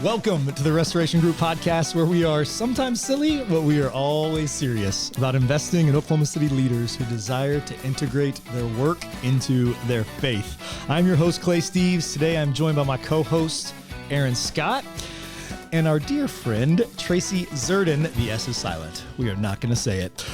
Welcome to the Restoration Group podcast, where we are sometimes silly, but we are always serious about investing in Oklahoma City leaders who desire to integrate their work into their faith. I'm your host, Clay Steves. Today, I'm joined by my co-host, Aaron Scott, and our dear friend, Tracy Zserdin. The S is silent. We are not going to say it.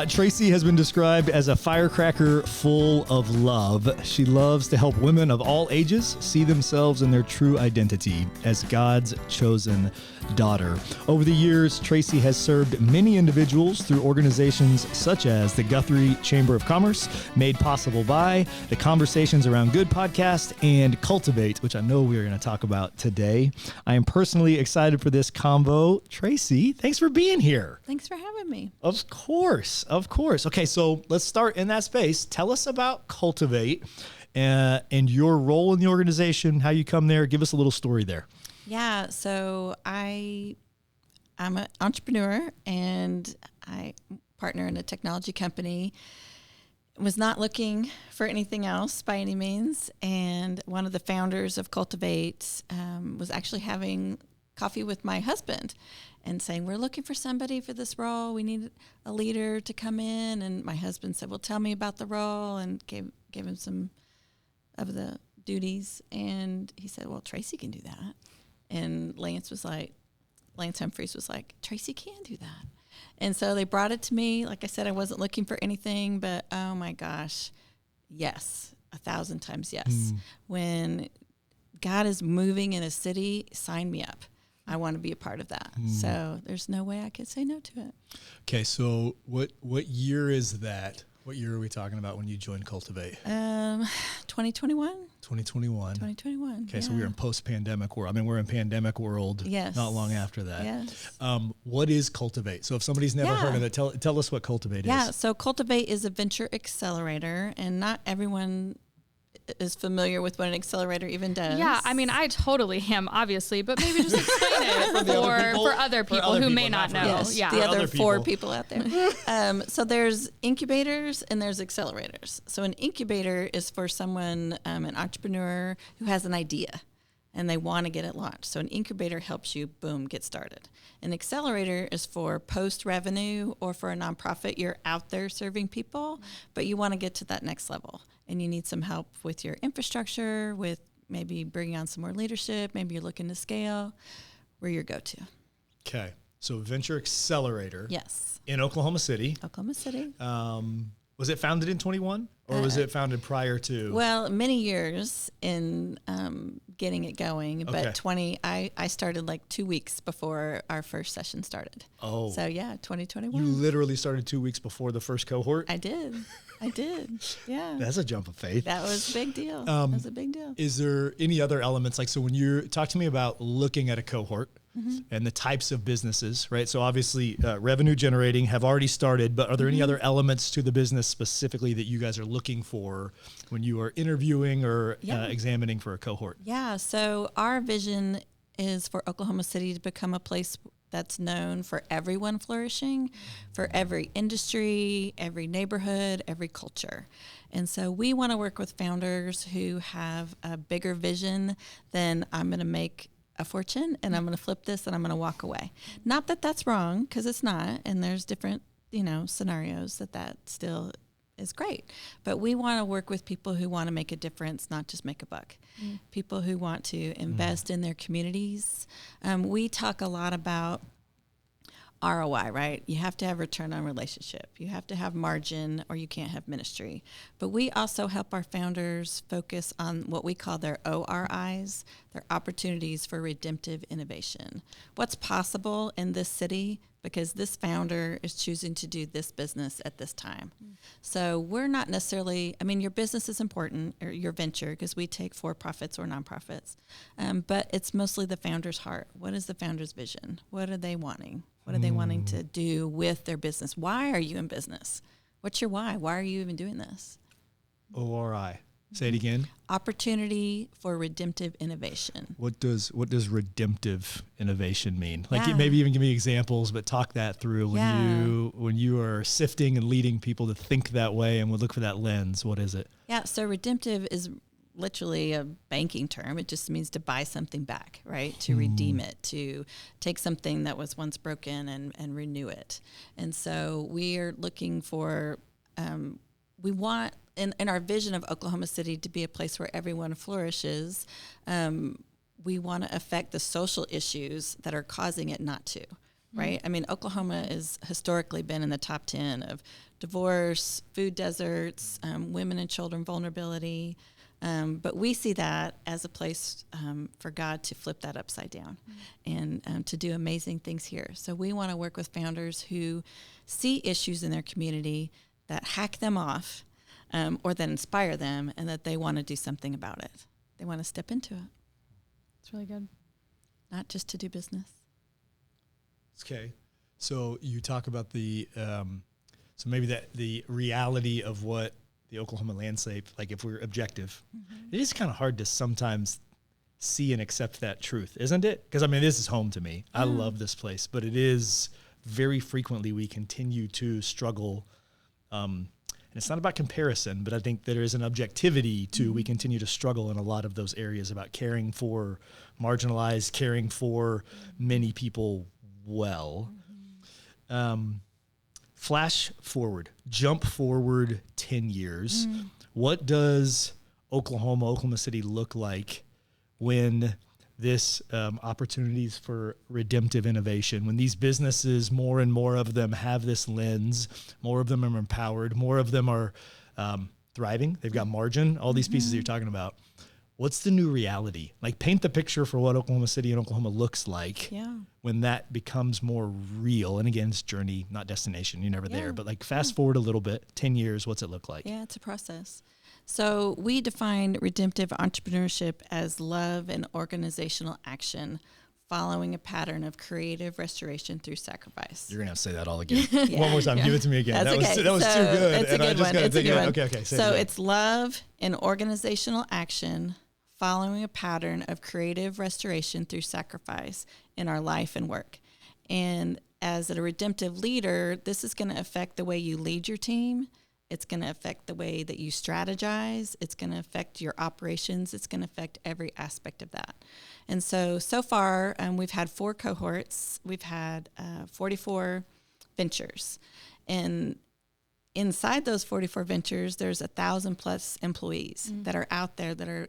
Tracy has been described as a firecracker full of love. She loves to help women of all ages see themselves in their true identity as God's chosen daughter. Over the years, Tracy has served many individuals through organizations such as the Guthrie Chamber of Commerce, Made Possible by the Conversations Around Good podcast, and Cultivate, which I know we are going to talk about today. I am personally excited for this convo. Tracy, thanks for being here. Thanks for having me. Of course. Okay, so let's start in that space. Tell us about Cultivate and your role in the organization, how you come there. Give us a little story there. Yeah, so I'm an entrepreneur and I partner in a technology company. Was not looking for anything else by any means, and one of the founders of Cultivate was actually having coffee with my husband and saying, we're looking for somebody for this role. We need a leader to come in. And my husband said, well, tell me about the role, and gave him some of the duties. And he said, well, Tracy can do that. And Lance Humphreys was like, Tracy can do that. And so they brought it to me. Like I said, I wasn't looking for anything, but oh my gosh, yes, 1,000 times yes. When God is moving in a city, sign me up. I want to be a part of that. So there's no way I could say no to it. Okay, so what year is that? What year are we talking about when you joined Cultivate? 2021. 2021. 2021. Okay, so we were in post-pandemic world. I mean, we're in pandemic world. Yes. Not long after that. Yes. What is Cultivate? So if somebody's never heard of it, tell us what Cultivate is. Yeah, so Cultivate is a venture accelerator, and not everyone is familiar with what an accelerator even does. Yeah, I mean, I totally am, obviously, but maybe just explain it for other people who may not know. Yes, yeah, the other four people out there. So there's incubators and there's accelerators. So an incubator is for someone, an entrepreneur who has an idea and they want to get it launched. So an incubator helps you, boom, get started. An accelerator is for post-revenue or for a nonprofit. You're out there serving people, but you want to get to that next level. And you need some help with your infrastructure, with maybe bringing on some more leadership. Maybe you're looking to scale. We're your go-to. Okay. So Venture Accelerator. Yes. In Oklahoma City. Oklahoma City. Was it founded in 21 or was it founded prior to? Well, many years in getting it going, Okay. but I started like 2 weeks before our first session started. Oh. So yeah, 2021. You literally started 2 weeks before the first cohort? I did. Yeah. That's a jump of faith. That was a big deal. That was a big deal. Is there any other elements? Like, so when you talk to me about looking at a cohort and the types of businesses, right? So obviously revenue generating have already started, but are there any other elements to the business specifically that you guys are looking for when you are interviewing or examining for a cohort? Yeah. So our vision is for Oklahoma City to become a place that's known for everyone flourishing, for every industry, every neighborhood, every culture. And so we want to work with founders who have a bigger vision than I'm going to make a fortune and I'm going to flip this and I'm going to walk away. Not that that's wrong, because it's not. And there's different, scenarios that still is great. But we want to work with people who want to make a difference, not just make a buck. People who want to invest in their communities. We talk a lot about ROI, right? You have to have return on relationship. You have to have margin or you can't have ministry. But we also help our founders focus on what we call their ORIs, their opportunities for redemptive innovation. What's possible in this city because this founder is choosing to do this business at this time. So we're not necessarily, your business is important, or your venture, because we take for-profits or nonprofits, but it's mostly the founder's heart. What is the founder's vision? What are they wanting? What are they wanting to do with their business? Why are you in business? What's your why? Why are you even doing this? ORI. Say it again. Opportunity for redemptive innovation. What does redemptive innovation mean? Like, Yeah. maybe even give me examples, but talk that through when you are sifting and leading people to think that way and would look for that lens. What is it? Yeah. So redemptive is literally a banking term. It just means to buy something back, right? To redeem it, to take something that was once broken and renew it. And so we are looking for, we want, in our vision of Oklahoma City to be a place where everyone flourishes, we want to affect the social issues that are causing it not to, right? I mean, Oklahoma has historically been in the top 10 of divorce, food deserts, women and children vulnerability. But we see that as a place for God to flip that upside down and to do amazing things here. So we want to work with founders who see issues in their community that hack them off or that inspire them, and that they want to do something about it. They want to step into it. It's really good. Not just to do business. Okay. So you talk about the, so maybe that the reality of what the Oklahoma landscape, like if we're objective, it is kind of hard to sometimes see and accept that truth, isn't it? Because I mean, this is home to me. I love this place, but it is very frequently we continue to struggle. And it's not about comparison, but I think there is an objectivity to we continue to struggle in a lot of those areas about caring for marginalized, caring for many people well. Flash forward, jump forward 10 years. What does Oklahoma City look like when this opportunities for redemptive innovation, when these businesses, more and more of them have this lens, more of them are empowered, more of them are thriving, they've got margin, all these pieces that you're talking about. What's the new reality? Like paint the picture for what Oklahoma City and Oklahoma looks like when that becomes more real. And again, it's journey, not destination. You're never there. But like fast forward a little bit, 10 years, what's it look like? Yeah, it's a process. So we define redemptive entrepreneurship as love and organizational action following a pattern of creative restoration through sacrifice. You're going to have to say that all again. One more time. Give it to me again. That was too good. It's a good one. It's a good one. Okay. So it's love and organizational action following a pattern of creative restoration through sacrifice in our life and work. And as a redemptive leader, this is going to affect the way you lead your team. It's going to affect the way that you strategize. It's going to affect your operations. It's going to affect every aspect of that. And so far, we've had 4 cohorts. We've had 44 ventures. And inside those 44 ventures, there's 1,000+ employees that are out there that are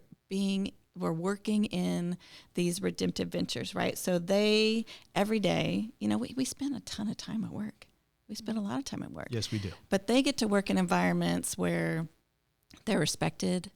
we're working in these redemptive ventures, right? So they, every day, we spend a ton of time at work. We spend a lot of time at work. Yes, we do. But they get to work in environments where they're respected,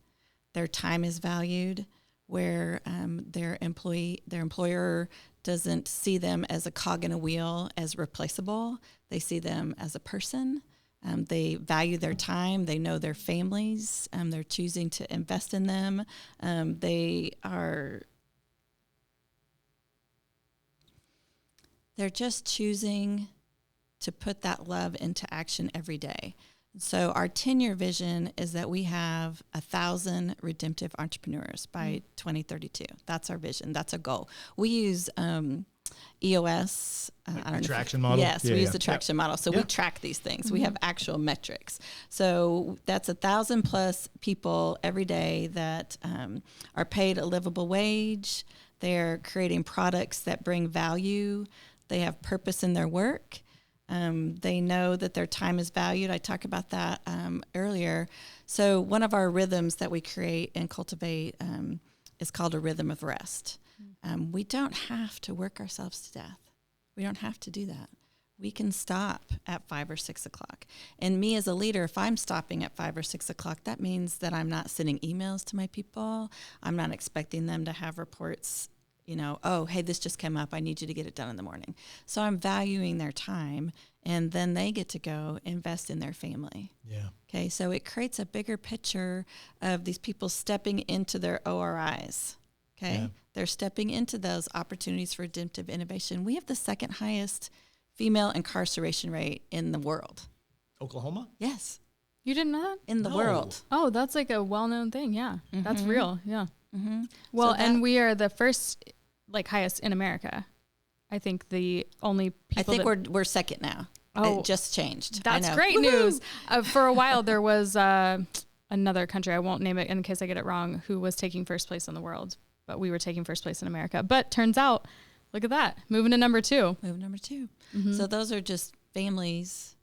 their time is valued, where their employer doesn't see them as a cog in a wheel, as replaceable. They see them as a person. They value their time. They know their families. They're choosing to invest in them. They're just choosing to put that love into action every day. So our 10-year vision is that we have 1,000 redemptive entrepreneurs by 2032. That's our vision. That's a goal. We use EOS. Traction model? Yes, we use the traction model. So we track these things. We have actual metrics. So that's 1,000+ people every day that are paid a livable wage. They're creating products that bring value. They have purpose in their work. They know that their time is valued. I talked about that earlier. So one of our rhythms that we create and cultivate is called a rhythm of rest. We don't have to work ourselves to death. We don't have to do that. We can stop at 5 or 6 o'clock. And me as a leader, if I'm stopping at 5 or 6 o'clock, that means that I'm not sending emails to my people. I'm not expecting them to have reports, oh, hey, this just came up. I need you to get it done in the morning. So I'm valuing their time, and then they get to go invest in their family. Yeah. Okay, so it creates a bigger picture of these people stepping into their ORIs. Okay, yeah. They're stepping into those opportunities for redemptive innovation. We have the second highest female incarceration rate in the world. Oklahoma? Yes. You didn't know that? In the world. Oh, that's like a well-known thing. Yeah, that's real. Yeah. Well, so and we are the first, highest in America. I think the only people. I think we're second now. Oh, it just changed. That's great news. For a while, there was a another country, I won't name it in case I get it wrong, who was taking first place in the world, but we were taking first place in America. But turns out, look at that, moving to number 2. So those are just families,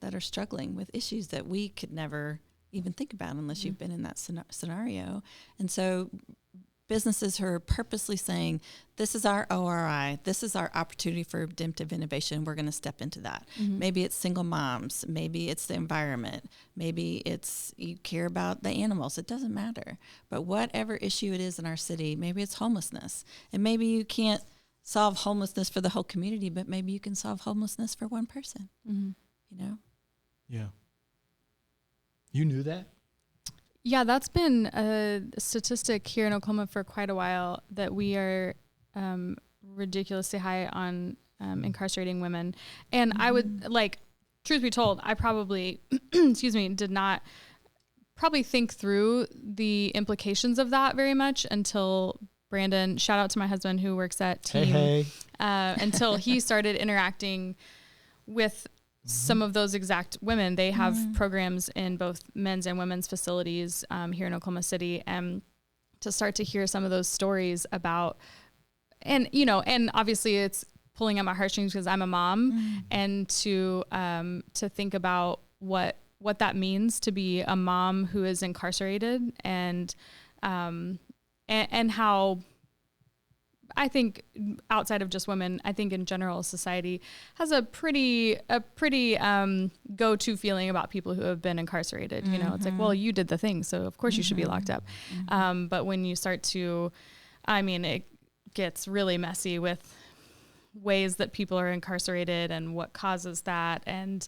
that are struggling with issues that we could never even think about unless you've been in that scenario. And so businesses who are purposely saying, this is our ORI, this is our opportunity for redemptive innovation, we're going to step into that. Maybe it's single moms, maybe it's the environment, maybe it's you care about the animals, it doesn't matter. But whatever issue it is in our city, maybe it's homelessness. And maybe you can't solve homelessness for the whole community, but maybe you can solve homelessness for one person, Yeah. You knew that? Yeah, that's been a statistic here in Oklahoma for quite a while, that we are ridiculously high on incarcerating women. And I would, truth be told, I probably, did not probably think through the implications of that very much until Brandon, shout out to my husband who works at Team, until he started interacting with some of those exact women. They have programs in both men's and women's facilities here in Oklahoma City, and to start to hear some of those stories about, and obviously it's pulling at my heartstrings because I'm a mom, and to think about what that means to be a mom who is incarcerated, and how I think outside of just women, I think in general society has a pretty go-to feeling about people who have been incarcerated. It's like, well, you did the thing, so of course you should be locked up. But when you start to, it gets really messy with ways that people are incarcerated and what causes that, and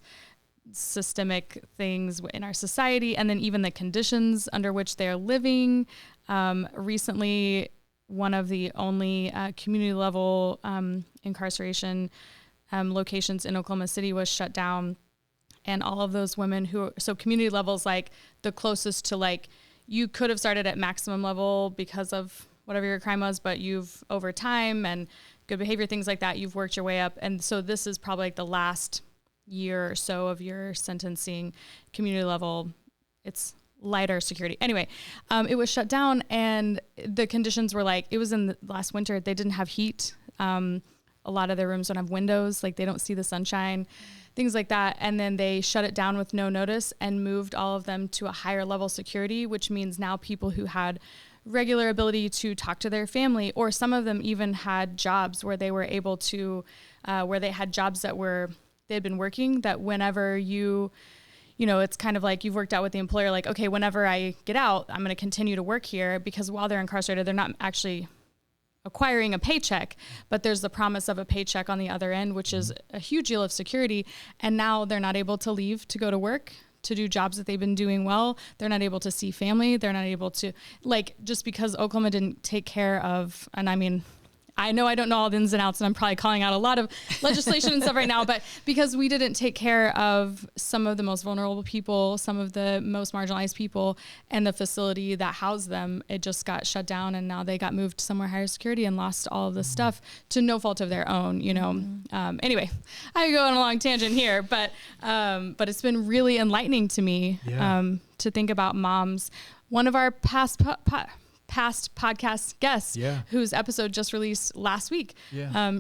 systemic things in our society, and then even the conditions under which they're living. Recently, one of the only community level incarceration locations in Oklahoma City was shut down. And all of those women so community levels, like the closest to you could have started at maximum level because of whatever your crime was, but you've over time and good behavior, things like that, you've worked your way up. And so this is probably the last year or so of your sentencing. Community level, it's lighter security. Anyway, it was shut down, and the conditions were it was in the last winter. They didn't have heat. A lot of their rooms don't have windows. They don't see the sunshine, things like that. And then they shut it down with no notice and moved all of them to a higher level security, which means now people who had regular ability to talk to their family, or some of them even had jobs where they were able to, where they had jobs that they had been working, that whenever it's kind of like you've worked out with the employer, okay, whenever I get out, I'm going to continue to work here, because while they're incarcerated, they're not actually acquiring a paycheck, but there's the promise of a paycheck on the other end, which is a huge deal of security. And now they're not able to leave to go to work, to do jobs that they've been doing well. They're not able to see family. They're not able to, just because Oklahoma didn't take care of, and I know I don't know all the ins and outs, and I'm probably calling out a lot of legislation and stuff right now, but because we didn't take care of some of the most vulnerable people, some of the most marginalized people, and the facility that housed them, it just got shut down, and now they got moved somewhere higher security and lost all of this stuff to no fault of their own, Anyway, I could go on a long tangent here, but it's been really enlightening to me to think about moms. One of our past podcast guest, whose episode just released last week.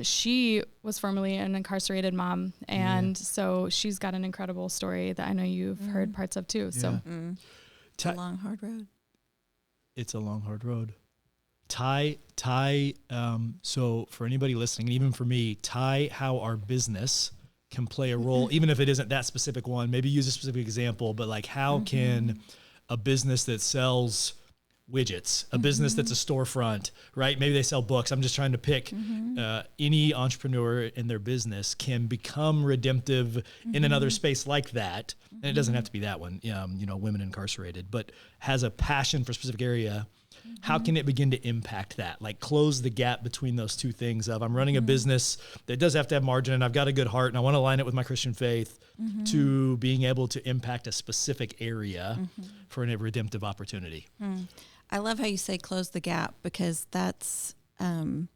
She was formerly an incarcerated mom, and so she's got an incredible story that I know you've heard parts of too. So it's a long, hard road. It's a long, hard road. Ty, so for anybody listening, even for me, Ty, how our business can play a role, even if it isn't that specific one, maybe use a specific example, but how can a business that sells widgets, a business that's a storefront, right? Maybe they sell books. I'm just trying to pick any entrepreneur in their business can become redemptive in another space like that. And it doesn't have to be that one, women incarcerated, but has a passion for a specific area. How can it begin to impact that? Close the gap between those two things of I'm running a business that does have to have margin, and I've got a good heart, and I want to align it with my Christian faith, to being able to impact a specific area for a redemptive opportunity. I love how you say close the gap, because that's one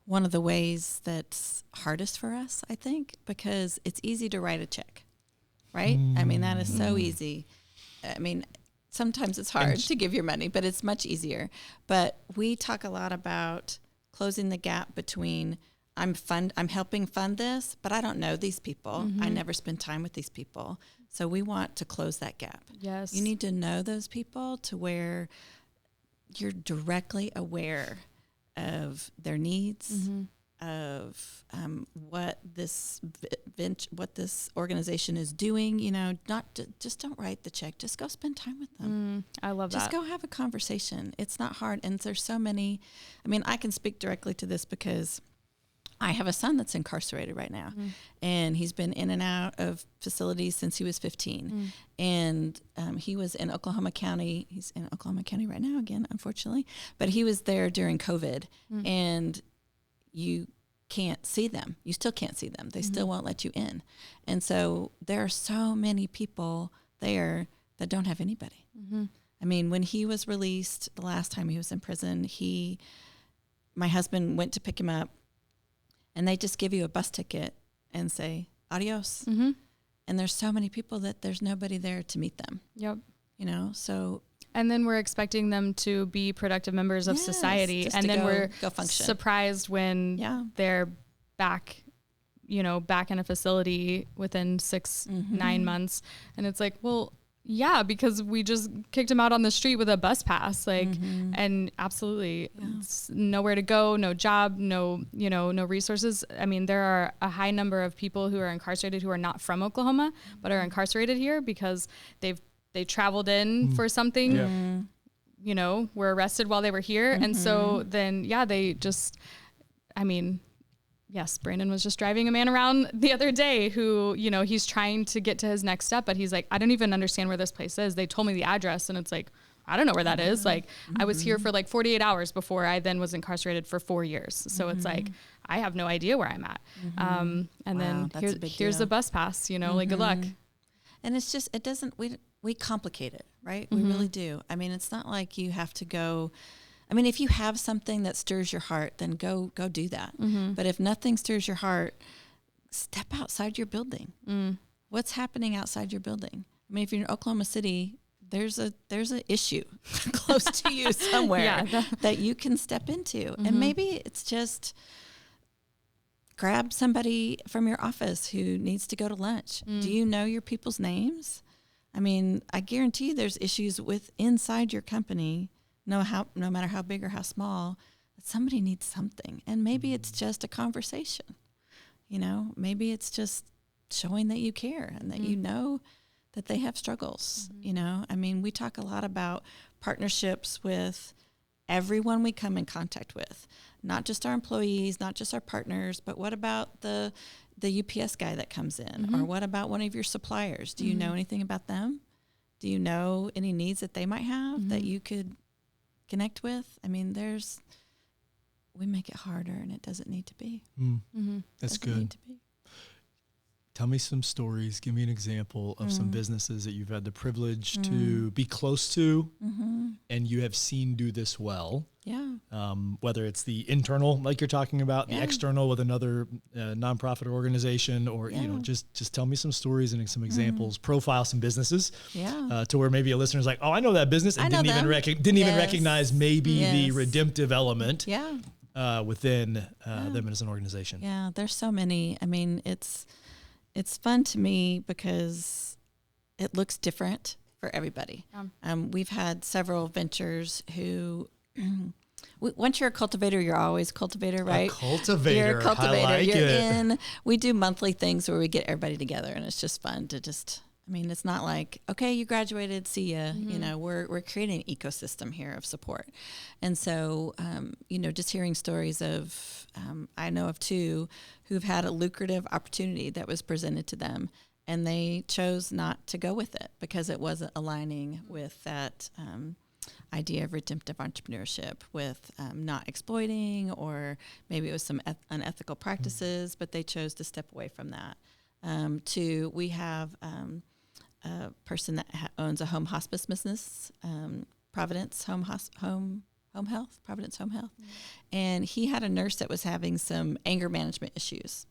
of the ways that's hardest for us, I think, because it's easy to write a check, right? That is so easy. sometimes it's hard to give your money, but it's much easier. But we talk a lot about closing the gap between I'm helping fund this, but I don't know these people. I never spend time with these people. So we want to close that gap. Yes. You need to know those people to where you're directly aware of their needs, of what this organization is doing. You know, just don't write the check. Just go spend time with them. I love that. Just go have a conversation. It's not hard. And there's so many. I mean, I can speak directly to this because I have a son that's incarcerated right now, and he's been in and out of facilities since he was 15. And he was in Oklahoma County. He's in Oklahoma County right now again, unfortunately. But he was there during COVID, and you can't see them. You still can't see them. They still won't let you in. And so there are so many people there that don't have anybody. I mean, when he was released, the last time he was in prison, my husband went to pick him up, and they just give you a bus ticket and say, adios. And there's so many people that there's nobody there to meet them. Yep. You know, so. And then we're expecting them to be productive members of society. And then we're surprised when they're back, back in a facility within 6-9 months. And it's like, well, yeah, because we just kicked him out on the street with a bus pass, and absolutely nowhere to go, no job, no resources. I mean, there are a high number of people who are incarcerated who are not from Oklahoma, but are incarcerated here because they traveled in for something, were arrested while they were here. And so then, they just, yes, Brandon was just driving a man around the other day who, he's trying to get to his next step, but he's like, I don't even understand where this place is. They told me the address, and it's like, I don't know where that is. Like, I was here for like 48 hours before I then was incarcerated for 4 years. So it's like, I have no idea where I'm at. And then here's the bus pass, like, good luck. And it's just, we complicate it, right? We really do. I mean, it's not like you have to go. I mean, if you have something that stirs your heart, then go do that. But if nothing stirs your heart, step outside your building. What's happening outside your building? I mean, if you're in Oklahoma City, there's a issue close to you somewhere that you can step into. And maybe it's just grab somebody from your office who needs to go to lunch. Do you know your people's names? I mean, I guarantee there's issues inside your company, no matter how big or how small, that somebody needs something. And maybe it's just a conversation. Maybe it's just showing that you care and that you know that they have struggles. I mean, we talk a lot about partnerships with everyone we come in contact with, not just our employees, not just our partners, but what about the UPS guy that comes in? Or what about one of your suppliers? Do you know anything about them? Do you know any needs that they might have that you could connect with? I mean, we make it harder, and it doesn't need to be. That's good. Need to be. Tell me some stories. Give me an example of some businesses that you've had the privilege to be close to, and you have seen do this well. Yeah. Whether it's the internal, like you're talking about, the external with another nonprofit organization, or just tell me some stories and some examples. Profile some businesses. To where maybe a listener's like, oh, I know that business, and didn't even recognize maybe the redemptive element. Within them as an organization. Yeah, there's so many. I mean, it's fun to me because it looks different for everybody. We've had several ventures who, once you're a cultivator, you're always a cultivator, right? A cultivator. You're a cultivator. I like it. We do monthly things where we get everybody together, and it's just fun to it's not like, okay, you graduated, see ya. We're creating an ecosystem here of support. And so, just hearing stories of, I know of two who've had a lucrative opportunity that was presented to them, and they chose not to go with it because it wasn't aligning with that idea of redemptive entrepreneurship, with not exploiting, or maybe it was some unethical practices, but they chose to step away from that. We have a person that owns a home hospice business, Providence Home Health, and he had a nurse that was having some anger management issues.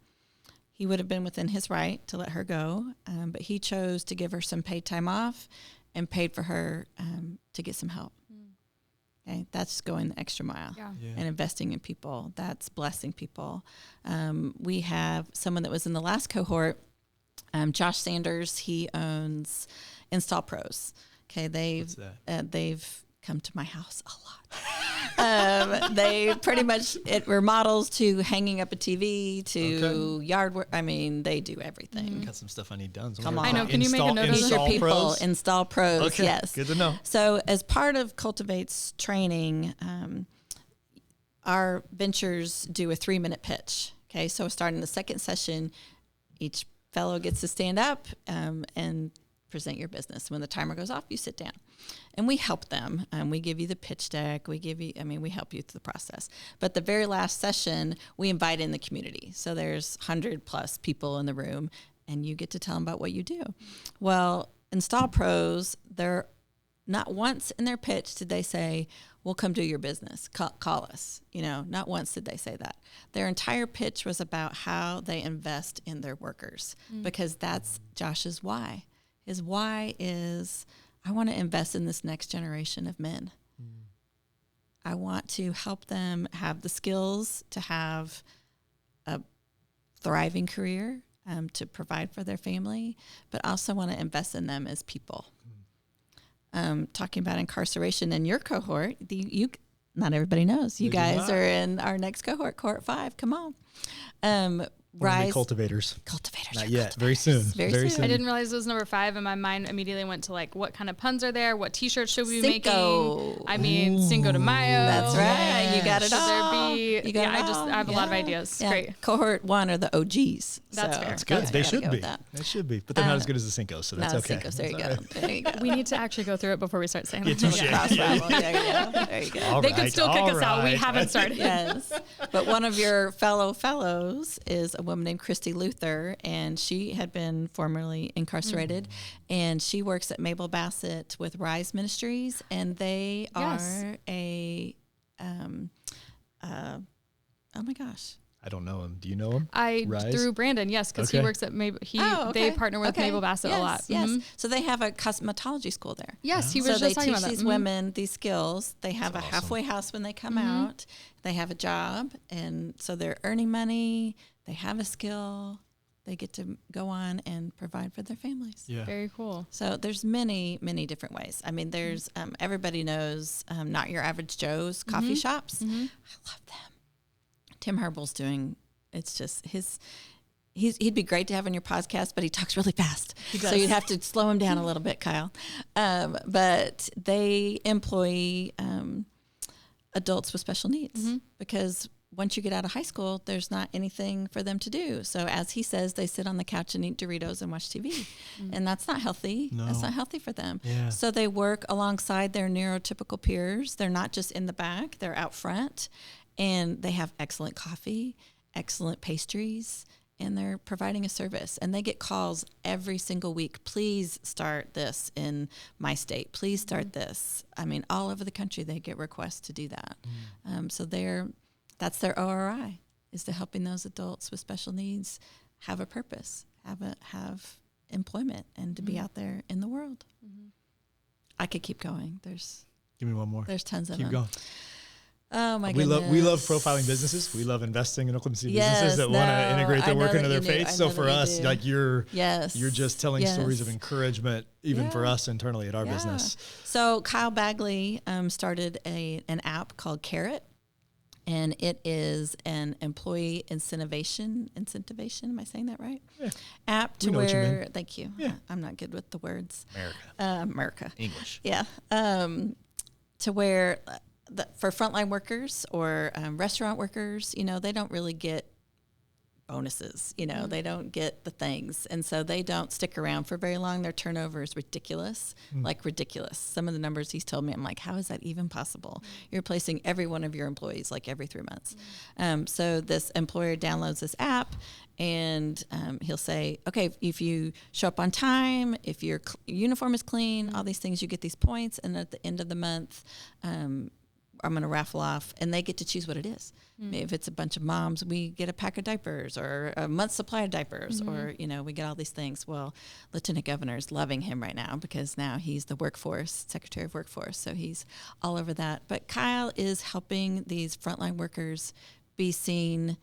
He would have been within his right to let her go, but he chose to give her some paid time off and paid for her to get some help. Okay, that's going the extra mile and investing in people. That's blessing people. We have someone that was in the last cohort, Josh Sanders. He owns Install Pros. Okay, they've come to my house a lot. They pretty much, it remodels to hanging up a TV to yard work. I mean, they do everything. Got some stuff I need done. So Come on. I know. Can you make a note of These are people, Pros? Install Pros. Okay, Yes. good to know. So as part of Cultivate's training, our ventures do a 3-minute pitch. Okay, so starting the second session, each fellow gets to stand up and present your business. When the timer goes off, you sit down. And we help them. We give you the pitch deck. We help you through the process. But the very last session, we invite in the community. So there's 100+ people in the room, and you get to tell them about what you do. Well, Install Pros, they're not once in their pitch did they say, we'll come do your business. Call us. Not once did they say that. Their entire pitch was about how they invest in their workers, because that's Josh's why. His why is, I want to invest in this next generation of men. I want to help them have the skills to have a thriving career, to provide for their family, but also want to invest in them as people. Talking about incarceration in your cohort, not everybody knows. You guys are in our next cohort 5. Come on. Rise cultivators. Cultivators. Not yet. Very soon. Very soon. I didn't realize it was number 5, and my mind immediately went to like, what kind of puns are there? What T-shirts should we be Cinco. making? I mean, Cinco de Mayo. That's right. Yeah. You got it Should all. there be? You got it all. I have a lot of ideas. Yeah. Great. Cohort 1 are the OGs. That's fair. That's good. Yeah, They gotta should go be. with that. They should be. But they're not as good as the Cincos, so that's Not okay. Cincos. There you That's go. all right. There you go. We need to actually go through it before we start saying Yeah, them. touche. Cross-raffle. There you go. All They could right, still kick all us out. We right. haven't started. Yes. But one of your fellows is a woman named Christy Luther, and she had been formerly incarcerated, and she works at Mabel Bassett with Rise Ministries, and they are oh my gosh. I don't know him. Do you know him? Rise? Through Brandon, yes, because he works at Mabel. They partner with Mabel Bassett a lot. Yes, Mhm. So they have a cosmetology school there. Yes, he was So just they talking teach about that. these Mhm. women these skills. They have That's a awesome. halfway house when they come out. They have a job, and so they're earning money. They have a skill. They get to go on and provide for their families. Yeah. Very cool. So there's many, many different ways. I mean, there's everybody knows Not Your Average Joe's coffee shops. I love them. Tim Herbel's doing. It's just he'd be great to have on your podcast, but he talks really fast. So you'd have to slow him down a little bit, Kyle. But they employ adults with special needs because once you get out of high school, there's not anything for them to do. So as he says, they sit on the couch and eat Doritos and watch TV. And that's not healthy. No. That's not healthy for them. Yeah. So they work alongside their neurotypical peers. They're not just in the back, they're out front. And they have excellent coffee, excellent pastries, and they're providing a service. And they get calls every single week. Please start this in my state. Please start this. I mean, all over the country, they get requests to do that. So that's their ORI, is to helping those adults with special needs have a purpose, have employment, and to be out there in the world. I could keep going. Give me one more. There's tons of Keep them. going. Oh my We goodness. love profiling businesses. We love investing in Oklahoma City Yes, businesses that want to integrate I their know work that into their you do. faith. I So know for that you us, do. like you're just telling Yes. stories of encouragement, even for Yeah. us internally at our business. So Kyle Bagley started an app called Carrot, and it is an employee incentivation. Am I saying that right? Yeah. App to We know what you where, mean. thank you. Yeah. I'm not good with the words. America. America. English. Yeah. To where for frontline workers or restaurant workers, they don't really get bonuses, they don't get the things. And so they don't stick around for very long. Their turnover is ridiculous, like ridiculous. Some of the numbers he's told me, I'm like, how is that even possible? You're replacing every one of your employees like every 3 months. So this employer downloads this app, and he'll say, okay, if you show up on time, if your uniform is clean, all these things, you get these points. And at the end of the month, I'm going to raffle off, and they get to choose what it is. If it's a bunch of moms, we get a pack of diapers or a month's supply of diapers, or, we get all these things. Well, Lieutenant Governor's loving him right now because now he's the Secretary of Workforce. So he's all over that. But Kyle is helping these frontline workers be seen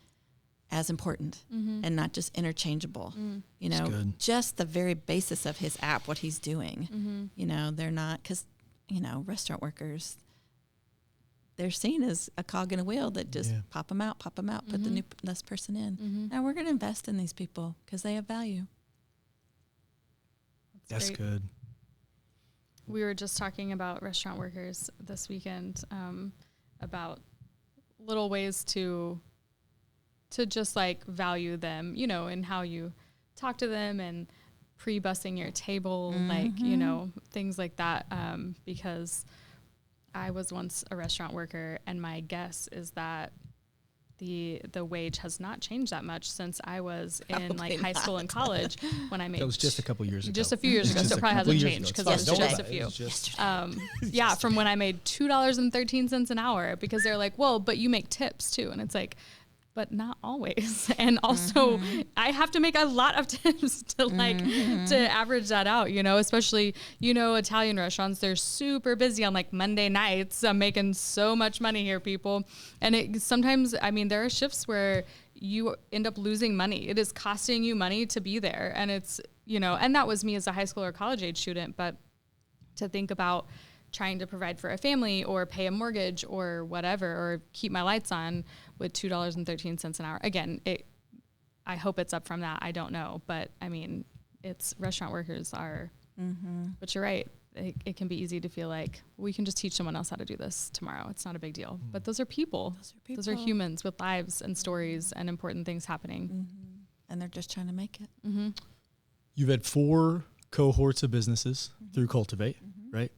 as important and not just interchangeable. Just the very basis of his app, what he's doing, they're not, because, restaurant workers, they're seen as a cog in a wheel that just pop them out, put the next person in. Now we're going to invest in these people because they have value. That's good. We were just talking about restaurant workers this weekend, about little ways to just like value them, and how you talk to them and pre-bussing your table, like, things like that. Because I was once a restaurant worker, and my guess is that the wage has not changed that much since I was in high school and college when I made. That was just a couple years ago. Just a few years ago, so it probably hasn't changed because it was just a few. From when I made $2.13 an hour, because they're like, well, but you make tips too, and it's like, but not always. And also I have to make a lot of tips to to average that out, especially, Italian restaurants, they're super busy on like Monday nights. I'm making so much money here, people. And sometimes, there are shifts where you end up losing money. It is costing you money to be there. And it's, and that was me as a high school or college age student, but to think about trying to provide for a family or pay a mortgage or whatever, or keep my lights on with $2.13 an hour. Again, I hope it's up from that. I don't know, but it's restaurant workers are, but you're right. It can be easy to feel like we can just teach someone else how to do this tomorrow. It's not a big deal, but those are people. Those are humans with lives and stories and important things happening. And they're just trying to make it. You've had 4 cohorts of businesses through Cultivate, right?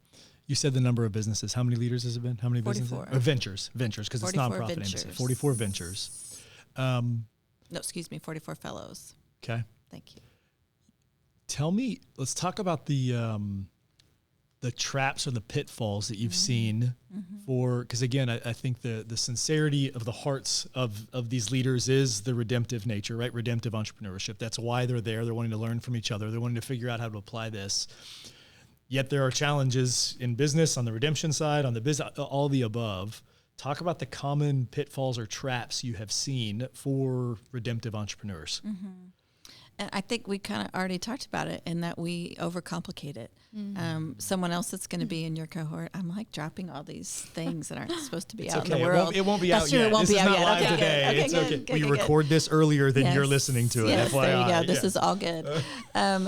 You said the number of businesses. How many leaders has it been? How many 44. businesses? Ventures, because it's nonprofit. Ventures. 44 ventures. No, excuse me, 44 fellows. Okay. Thank you. Tell me, let's talk about the traps or the pitfalls that you've seen because again, I think the sincerity of the hearts of these leaders is the redemptive nature, right? Redemptive entrepreneurship. That's why they're there. They're wanting to learn from each other. They're wanting to figure out how to apply this. Yet there are challenges in business, on the redemption side, on the business, all the above. Talk about the common pitfalls or traps you have seen for redemptive entrepreneurs. And I think we kind of already talked about it in that we overcomplicate it. Someone else that's going to be in your cohort, I'm like dropping all these things that aren't supposed to be out in the world. It won't be out true, yet. It won't this be is out not yet. live Okay, today. good. It's Okay, okay. We good. record this earlier than you're listening to it. Yes, FYI. there you go. This is all good.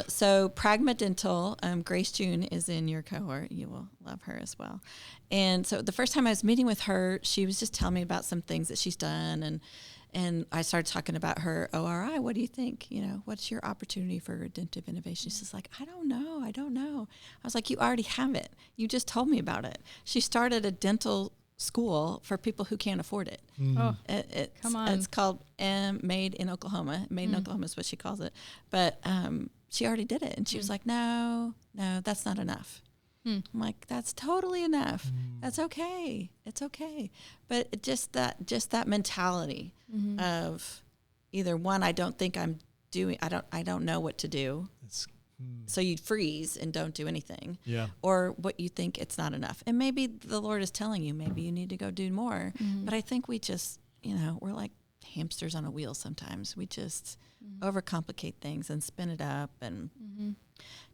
So Pragma Dental, Grace June is in your cohort. You will love her as well. And so the first time I was meeting with her, she was just telling me about some things that she's done, and I started talking about her ORI. What do you think? What's your opportunity for redemptive innovation? She's like, I don't know. I was like, you already have it. You just told me about it. She started a dental school for people who can't afford it. Come on. It's called Made in Oklahoma. Made in Oklahoma is what she calls it. But she already did it. And she was like, no, that's not enough. I'm like, that's totally enough. That's okay. It's okay. But just that mentality of either one, I don't think I'm doing, I don't know what to do. So you freeze and don't do anything. Yeah. Or what you think it's not enough. And maybe the Lord is telling you, maybe you need to go do more. But I think we just, we're like hamsters on a wheel sometimes. We just overcomplicate things and spin it up and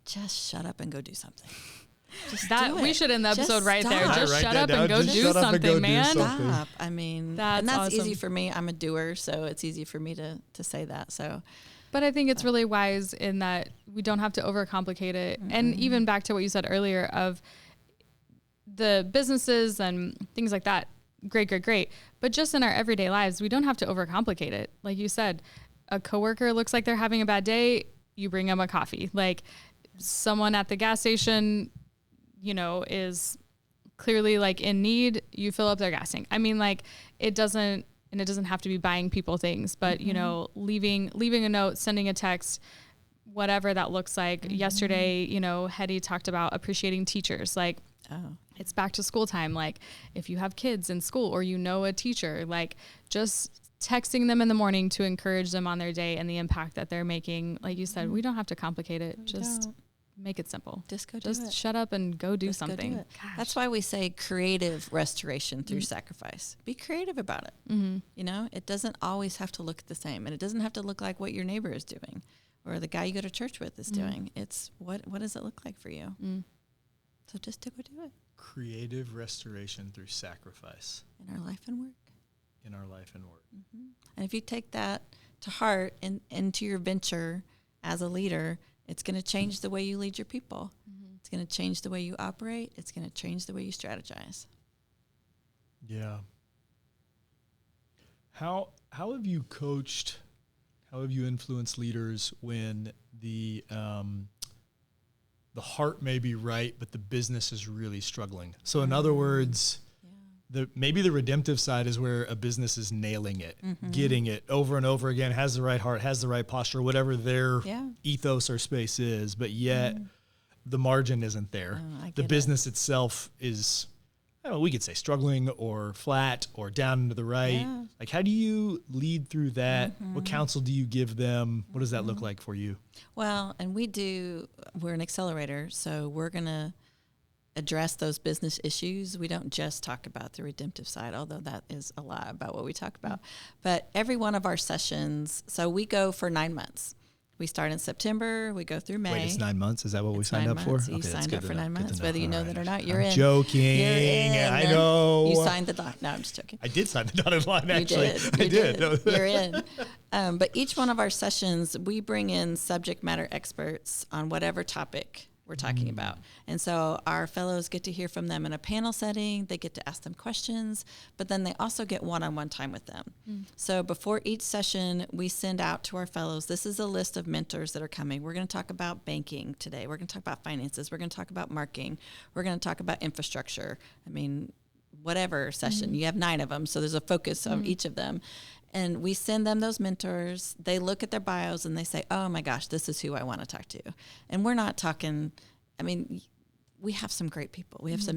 just shut up and go do something. We should end the episode right there. Just Write shut that up down. and go Just do shut up and go something, do man. something. Stop. I mean, that's awesome. easy For me. I'm a doer, so it's easy for me to say that. So, but I think it's really wise in that we don't have to overcomplicate it. And even back to what you said earlier of the businesses and things like that. Great. But just in our everyday lives, we don't have to overcomplicate it. Like you said, a coworker looks like they're having a bad day. You bring them a coffee. Like someone at the gas station, is clearly like in need, you fill up their gas tank. I mean, like it doesn't have to be buying people things, but leaving a note, sending a text, whatever that looks like. Yesterday, Hetty talked about appreciating teachers. Like it's back to school time. Like if you have kids in school or you know a teacher, like just texting them in the morning to encourage them on their day and the impact that they're making. Like you said, we don't have to complicate it. Just make it simple. Just go do it. Just shut up and go do Just something. Go do it. That's why we say creative restoration through sacrifice. Be creative about it. You know, it doesn't always have to look the same, and it doesn't have to look like what your neighbor is doing or the guy you go to church with is doing. It's what does it look like for you? So just to go do it. Creative restoration through sacrifice. In our life and work. In our life and work. And if you take that to heart and into your venture as a leader, it's going to change the way you lead your people. It's going to change the way you operate. It's going to change the way you strategize. Yeah. How have you coached, how have you influenced leaders when the heart may be right, but the business is really struggling? So in other words, maybe the redemptive side is where a business is nailing it, getting it over and over again, has the right heart, has the right posture, whatever their ethos or space is, but yet the margin isn't there. The business itself is, I don't know, we could say struggling or flat or down and to the right. Like, how do you lead through that? What counsel do you give them? What does that look like for you? Well, and we're an accelerator, so we're going to address those business issues. We don't just talk about the redemptive side, although that is a lot about what we talk about. But every one of our sessions, so we go for 9 months. We start in September, we go through May. Wait, it's 9 months? Is that what we signed up for? You signed up for 9 months, whether you know that or not. You're I'm in. joking. You're in. I know. You signed the dot. No, I'm just joking. I did sign the dotted line, actually. You did. You're in. But each one of our sessions, we bring in subject matter experts on whatever topic we're talking about. And so our fellows get to hear from them in a panel setting. They get to ask them questions, but then they also get one-on-one time with them. So before each session, we send out to our fellows, this is a list of mentors that are coming. We're going to talk about banking today. We're going to talk about finances. We're going to talk about marketing. We're going to talk about infrastructure. I mean, whatever session. You have 9 of them, so there's a focus on each of them. And we send them those mentors. They look at their bios and they say, oh my gosh, this is who I want to talk to. And we're not talking, I mean, we have some great people. We have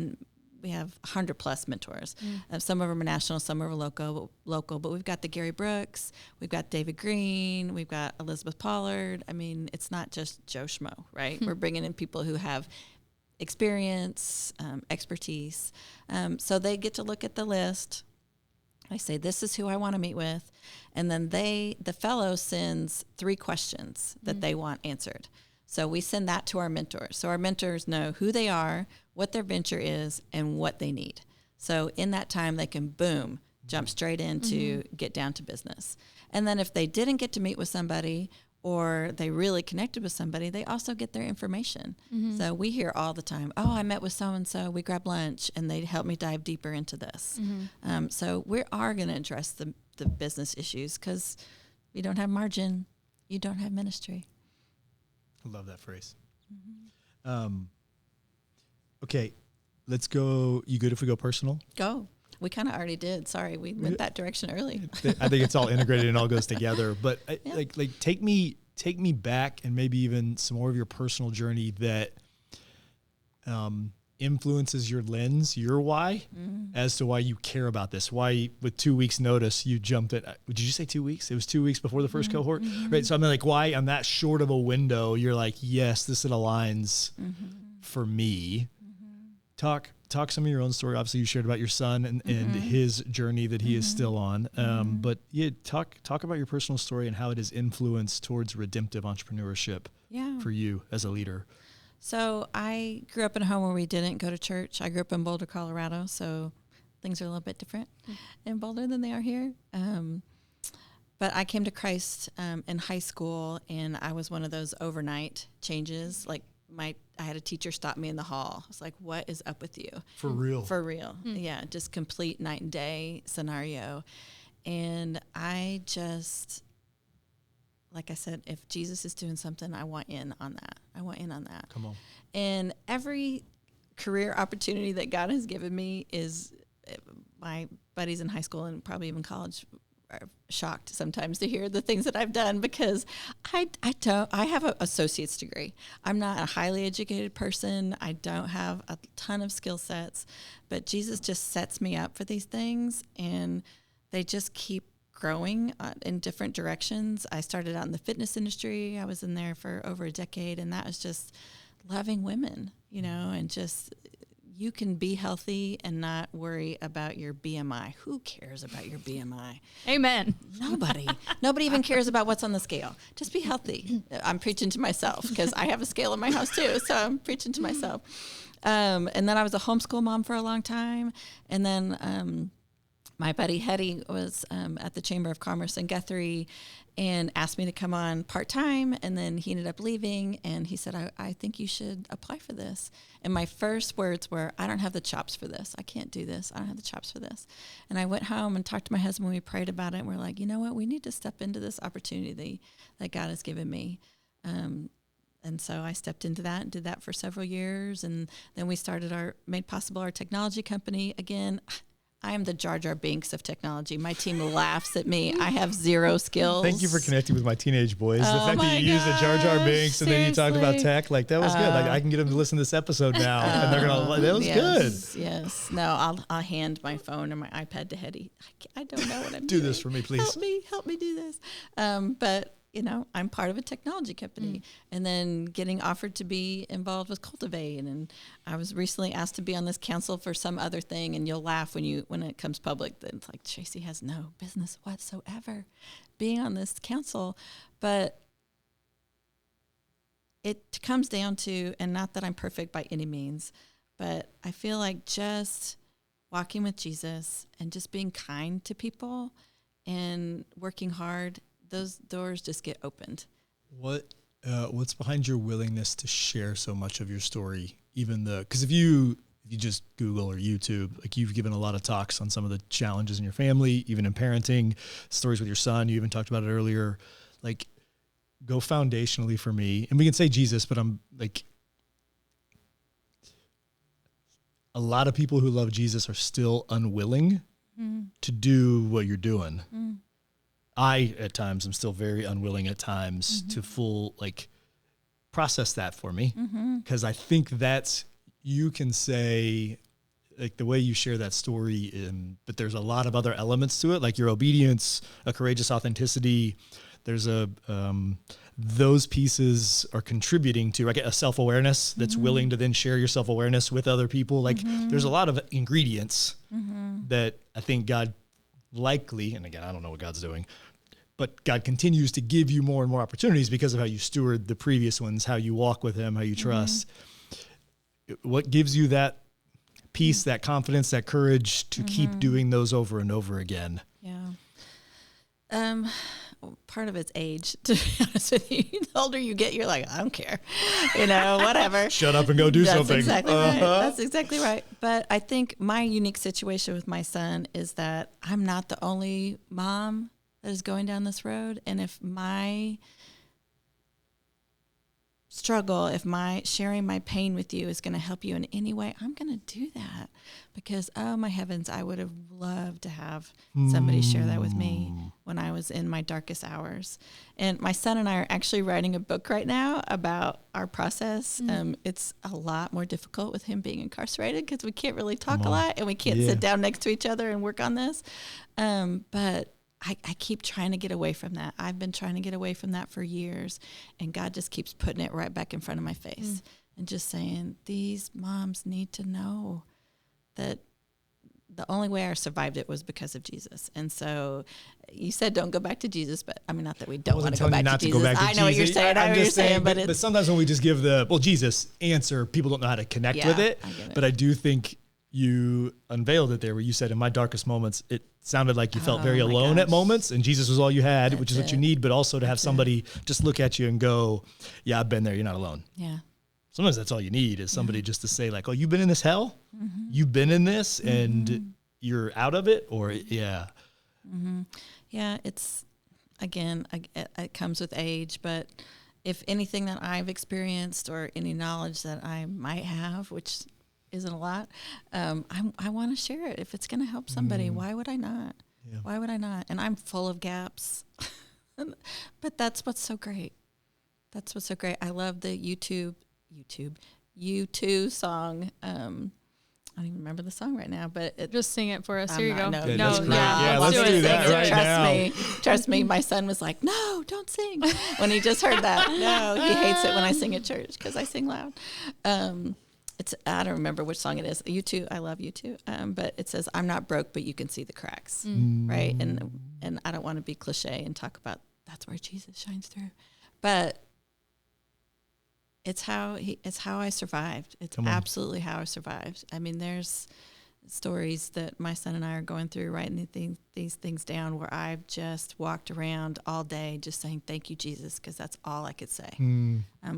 100 plus mentors. Some of them are national, some of them are local, but we've got the Gary Brooks, we've got David Green, we've got Elizabeth Pollard. I mean, it's not just Joe Schmo, right? We're bringing in people who have experience, expertise. So they get to look at the list. I say, this is who I want to meet with. And then the fellow sends 3 questions that they want answered. So we send that to our mentors. So our mentors know who they are, what their venture is, and what they need. So in that time, they can, boom, jump straight into get down to business. And then if they didn't get to meet with somebody or they really connected with somebody, they also get their information. So we hear all the time, oh, I met with so-and-so, we grabbed lunch, and they helped me dive deeper into this. So we are going to address the business issues because you don't have margin, you don't have ministry. I love that phrase. Okay, let's go. You good if we go personal? Go. We kind of already did. Sorry, we went that direction early. I think it's all integrated and all goes together. But like take me back and maybe even some more of your personal journey that influences your lens, your why, as to why you care about this. Why, with 2 weeks notice, you jumped at, did you say 2 weeks? It was 2 weeks before the first cohort, right? So I'm like, why on that short of a window, you're like, yes, this aligns for me. Talk some of your own story. Obviously you shared about your son and his journey that he is still on. But yeah, talk about your personal story and how it has influenced towards redemptive entrepreneurship for you as a leader. So I grew up in a home where we didn't go to church. I grew up in Boulder, Colorado, so things are a little bit different in Boulder than they are here. But I came to Christ in high school, and I was one of those overnight changes. Like I had a teacher stop me in the hall. I was like, what is up with you? For real? For real. Yeah, just complete night and day scenario. And I just, like I said, if Jesus is doing something, I want in on that. Come on. And every career opportunity that God has given me is my buddies in high school and probably even college are shocked sometimes to hear the things that I've done, because I have an associate's degree. I'm not a highly educated person. I don't have a ton of skill sets, but Jesus just sets me up for these things, and they just keep growing in different directions. I started out in the fitness industry. I was in there for over a decade, and that was just loving women, and just, you can be healthy and not worry about your BMI. Who cares about your BMI? Amen. Nobody even cares about what's on the scale. Just be healthy. I'm preaching to myself, because I have a scale in my house too, so I'm preaching to myself. And then I was a homeschool mom for a long time, and then my buddy Hetty was at the Chamber of Commerce in Guthrie and asked me to come on part-time, and then he ended up leaving, and he said, I think you should apply for this. And my first words were, I don't have the chops for this. I can't do this. I don't have the chops for this. And I went home and talked to my husband. We prayed about it, and we're like, you know what? We need to step into this opportunity that God has given me. And so I stepped into that and did that for several years, and then we made possible our technology company. Again, I am the Jar Jar Binks of technology. My team laughs at me. I have zero skills. Thank you for connecting with my teenage boys. The fact that you used the Jar Jar Binks and then you talked about tech, like that was good. Like I can get them to listen to this episode now, and they're gonna. That was good. Yes. No, I'll hand my phone or my iPad to Hetty. I don't know what I'm doing. Do this for me, please. Help me do this. But I'm part of a technology company, and then getting offered to be involved with Cultivate, and I was recently asked to be on this council for some other thing. And you'll laugh when it comes public that it's like, Tracy has no business whatsoever being on this council, but it comes down to, and not that I'm perfect by any means, but I feel like just walking with Jesus and just being kind to people and working hard, those doors just get opened. What's behind your willingness to share so much of your story? Because if you just Google or YouTube, like you've given a lot of talks on some of the challenges in your family, even in parenting, stories with your son. You even talked about it earlier. Like, go foundationally for me, and we can say Jesus, but I'm like, a lot of people who love Jesus are still unwilling to do what you're doing. I, at times, am still very unwilling at times to process that for me. Because I think you can say, like the way you share that story, but there's a lot of other elements to it, like your obedience, a courageous authenticity. There's those pieces are contributing to a self-awareness that's willing to then share your self-awareness with other people. Like there's a lot of ingredients that I think God likely, and again, I don't know what God's doing, but God continues to give you more and more opportunities because of how you steward the previous ones, how you walk with him, how you trust. What gives you that peace, that confidence, that courage to keep doing those over and over again? Yeah. Part of it's age, to be honest with you. The older you get, you're like, I don't care, whatever. Shut up and go do something. Exactly right. That's exactly right. But I think my unique situation with my son is that I'm not the only mom that is going down this road. And if my struggle, if my sharing my pain with you is going to help you in any way, I'm going to do that, because, oh my heavens, I would have loved to have somebody share that with me when I was in my darkest hours. And my son and I are actually writing a book right now about our process. It's a lot more difficult with him being incarcerated because we can't really talk a lot, and we can't sit down next to each other and work on this. But I keep trying to get away from that. I've been trying to get away from that for years, and God just keeps putting it right back in front of my face and just saying, these moms need to know that the only way I survived it was because of Jesus. And so you said don't go back to Jesus, but I mean, not that we don't want to go back to Jesus. I know what you're saying. I know what you're saying, but sometimes when we just give Jesus answer, people don't know how to connect with it. But I do think you unveiled it there where you said, in my darkest moments, it sounded like you felt very alone at moments, and Jesus was all you had, which is what you need, but also to have somebody just look at you and go, yeah, I've been there. You're not alone. Yeah. Sometimes that's all you need is somebody just to say like, oh, you've been in this hell? You've been in this and you're out of it? Or yeah. Yeah, it's, again, it comes with age, but if anything that I've experienced or any knowledge that I might have, which isn't a lot, I want to share it. If it's going to help somebody, why would I not? Yeah. Why would I not? And I'm full of gaps. But that's what's so great. That's what's so great. I love the U2 song. I don't even remember the song right now, but Just sing it for us. I'm Here you not- go. no, Yeah, no, that's great. yeah, Yeah, let's let's do do it. that right now. Trust me. My son was like, "No, don't sing." When he just heard that, no, he hates it when I sing at church because I sing loud. I don't remember which song it is. U2, I love U2. But it says, "I'm not broke, but you can see the cracks," right? And I don't want to be cliche and talk about that's where Jesus shines through, but it's how I survived. It's absolutely how I survived. I mean, there's stories that my son and I are going through, writing these things down, where I've just walked around all day just saying, "Thank you, Jesus," because that's all I could say.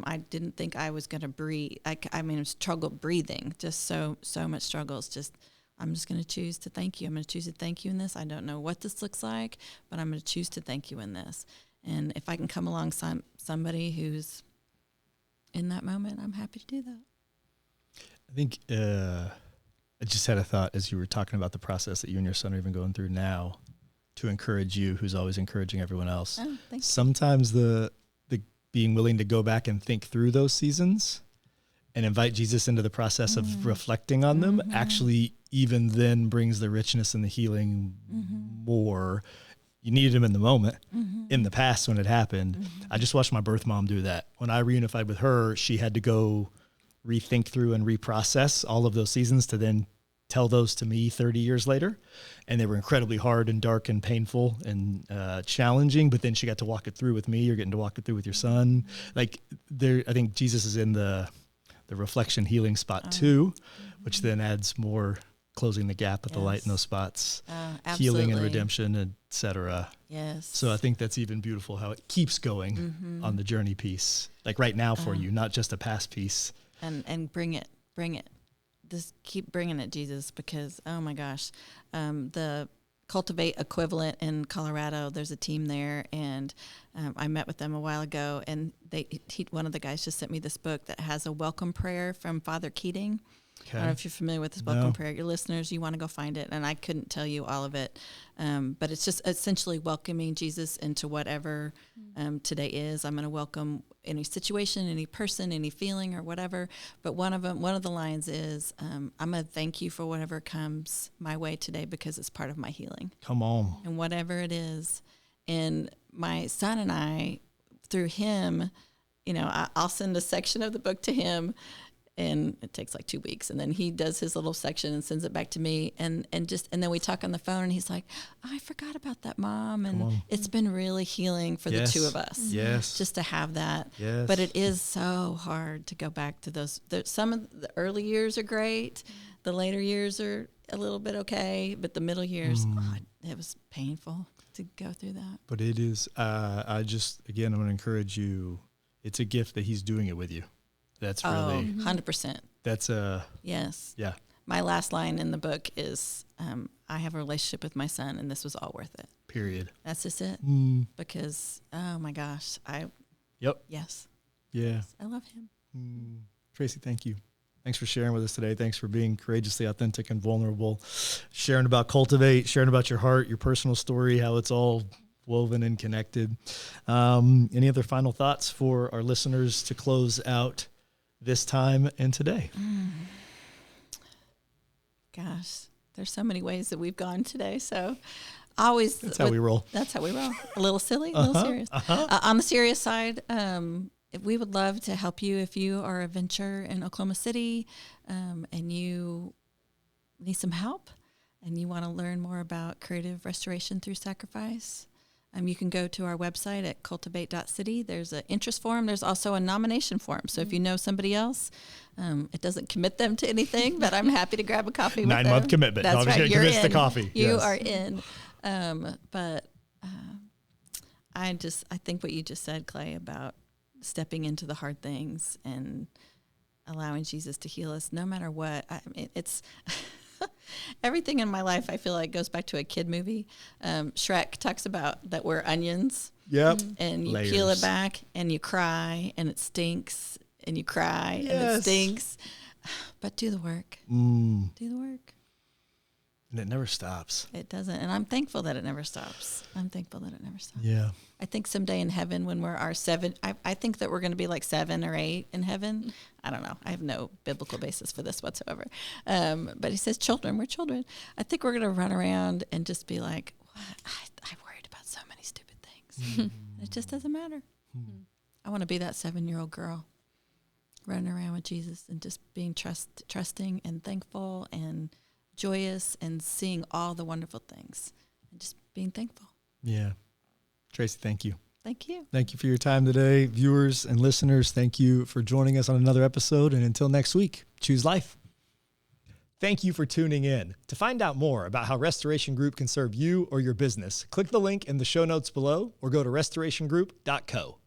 I didn't think I was going to breathe. I struggled breathing, just so much struggles. Just, I'm just going to choose to thank you. I'm going to choose to thank you in this. I don't know what this looks like, but I'm going to choose to thank you in this. And if I can come along somebody who's in that moment, I'm happy to do that. I think I just had a thought as you were talking about the process that you and your son are even going through now, to encourage you, who's always encouraging everyone else. Oh, thank you. Sometimes the being willing to go back and think through those seasons and invite Jesus into the process of reflecting on them actually even then brings the richness and the healing more. You needed him in the moment. In the past when it happened, I just watched my birth mom do that. When I reunified with her, she had to go rethink through and reprocess all of those seasons to then tell those to me 30 years later. And they were incredibly hard and dark and painful and challenging, but then she got to walk it through with me. You're getting to walk it through with your son. Like I think Jesus is in the reflection healing spot too, which then adds more closing the gap with the light in those spots, healing and redemption, et cetera. Yes. So I think that's even beautiful how it keeps going on the journey piece, like right now for you, not just a past piece. And bring it. Just keep bringing it, Jesus, because, oh my gosh, the Cultivate equivalent in Colorado, there's a team there, and I met with them a while ago, and one of the guys just sent me this book that has a welcome prayer from Father Keating. Okay. I don't know if you're familiar with this welcome prayer. Your listeners, you want to go find it, and I couldn't tell you all of it, but it's just essentially welcoming Jesus into whatever today is. I'm going to welcome any situation, any person, any feeling, or whatever. But one of the lines is, I'm going to thank you for whatever comes my way today because it's part of my healing. Come on. And whatever it is, and my son and I, through him, I'll send a section of the book to him. And it takes like 2 weeks, and then he does his little section and sends it back to me, and then we talk on the phone, and he's like, "I forgot about that, Mom," and it's been really healing for the two of us, just to have that. Yes. But it is so hard to go back to those. Some of the early years are great, the later years are a little bit okay, but the middle years, it was painful to go through that. But it is. I'm going to encourage you. It's a gift that he's doing it with you. That's really 100%. That's yes. Yeah. My last line in the book is, I have a relationship with my son, and this was all worth it. Period. That's just it. Because, oh my gosh, yes. Yeah. I love him. Tracy, thank you. Thanks for sharing with us today. Thanks for being courageously authentic and vulnerable, sharing about Cultivate, sharing about your heart, your personal story, how it's all woven and connected. Any other final thoughts for our listeners to close out this time and today? Gosh, there's so many ways that we've gone today. So always that's how we roll. That's how we roll. A little silly, a little serious. On the serious side, we would love to help you if you are a venture in Oklahoma City and you need some help and you want to learn more about creative restoration through sacrifice. You can go to our website at cultivate.city. There's an interest form. There's also a nomination form. So if you know somebody else, it doesn't commit them to anything, but I'm happy to grab a coffee with them. 9-month commitment. That's right. You're in. The coffee. You are in. But I think what you just said, Clay, about stepping into the hard things and allowing Jesus to heal us no matter what. It's... Everything in my life, I feel like, goes back to a kid movie. Shrek talks about that we're onions. Yep. And you Layers. peel it back, and you cry, and it stinks, and you cry, and it stinks. But do the work. Do the work. And it never stops. It doesn't. And I'm thankful that it never stops. Yeah. I think someday in heaven when we're our 7, I think that we're going to be like 7 or 8 in heaven. I don't know. I have no biblical basis for this whatsoever. But he says children, we're children. I think we're going to run around and just be like, I worried about so many stupid things. It just doesn't matter. I want to be that 7-year-old girl running around with Jesus and just being trusting and thankful and joyous and seeing all the wonderful things and just being thankful. Yeah. Tracy, thank you. Thank you. Thank you for your time today. Viewers and listeners, thank you for joining us on another episode. And until next week, choose life. Thank you for tuning in. To find out more about how Restoration Group can serve you or your business, click the link in the show notes below or go to restorationgroup.co.